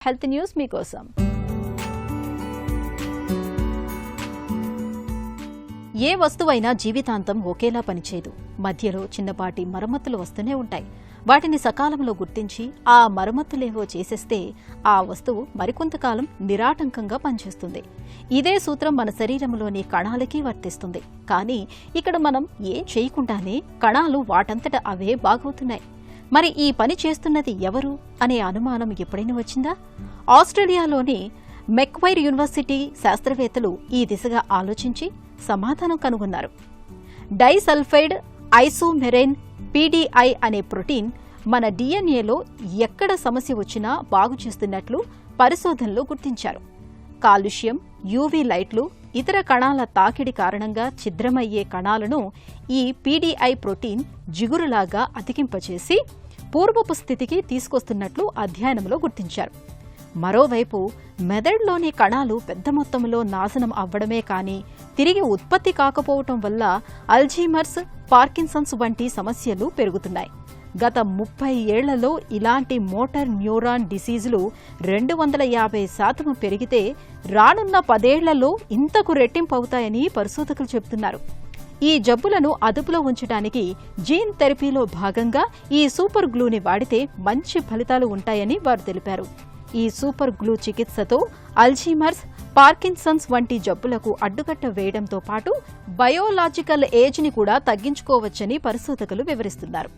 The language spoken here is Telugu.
హెల్త్ న్యూస్ మీకోసం. ఏ వస్తువైనా జీవితాంతం ఒకేలా పనిచేయదు. మధ్యలో చిన్నపాటి మరమ్మతులు వస్తూనే ఉంటాయి. వాటిని సకాలంలో గుర్తించి ఆ మరమ్మతులేవో చేసేస్తే ఆ వస్తువు మరికొంతకాలం నిరాటంకంగా పనిచేస్తుంది. ఇదే సూత్రం మన శరీరంలోని కణాలకి వర్తిస్తుంది. కానీ ఇక్కడ మనం ఏం చేయకుండానే కణాలు వాటంతట అవే బాగవుతున్నాయి. మరి ఈ పని చేస్తున్నది ఎవరు అనే అనుమానం ఎప్పుడైనా వచ్చిందా? ఆస్ట్రేలియాలోని మెక్వైర్ యూనివర్సిటీ శాస్త్రవేత్తలు ఈ దిశగా ఆలోచించి సమాధానం కనుగొన్నారు. డైసల్ఫైడ్ ఐసోమెరైన్ PDI అనే ప్రోటీన్ మన DNAలో ఎక్కడ సమస్య వచ్చినా బాగు చేస్తున్నట్లు పరిశోధనలో గుర్తించారు. కాలుష్యం, UV లైట్లు, ఇతర కణాల తాకిడి కారణంగా ఛిద్రమయ్యే కణాలను ఈ PDI ప్రోటీన్ జిగురులాగా అతికింపచేసి పూర్వపు స్థితికి తీసుకొస్తున్నట్లు అధ్యయనంలో గుర్తించారు. మరోవైపు మెదడులోని కణాలు పెద్ద మొత్తంలో నాశనం అవ్వడమే కానీ తిరిగి ఉత్పత్తి కాకపోవటం వల్ల అల్జీమర్స్, పార్కిన్సన్స్ వంటి సమస్యలు పెరుగుతున్నాయి. గత 30 ఏళ్లలో ఇలాంటి మోటార్ న్యూరాన్ డిసీజులు 250% పెరిగితే రానున్న 10 ఏళ్లలో ఇంతకు రెట్టింపు అవుతాయని పరిశోధకులు చెబుతున్నారు. ఈ జబ్బులను అదుపులో ఉంచడానికి జీన్ థెరపీలో భాగంగా ఈ సూపర్ గ్లూని వాడితే మంచి ఫలితాలు ఉంటాయని వారు తెలిపారు. ఈ సూపర్ గ్లూ చికిత్సతో అల్జీమర్స్, పార్కిన్సన్స్ వంటి జబ్బులకు అడ్డుకట్ట వేయడంతో పాటు బయోలాజికల్ ఏజ్ని కూడా తగ్గించుకోవచ్చని పరిశోధకులు వివరిస్తున్నారు.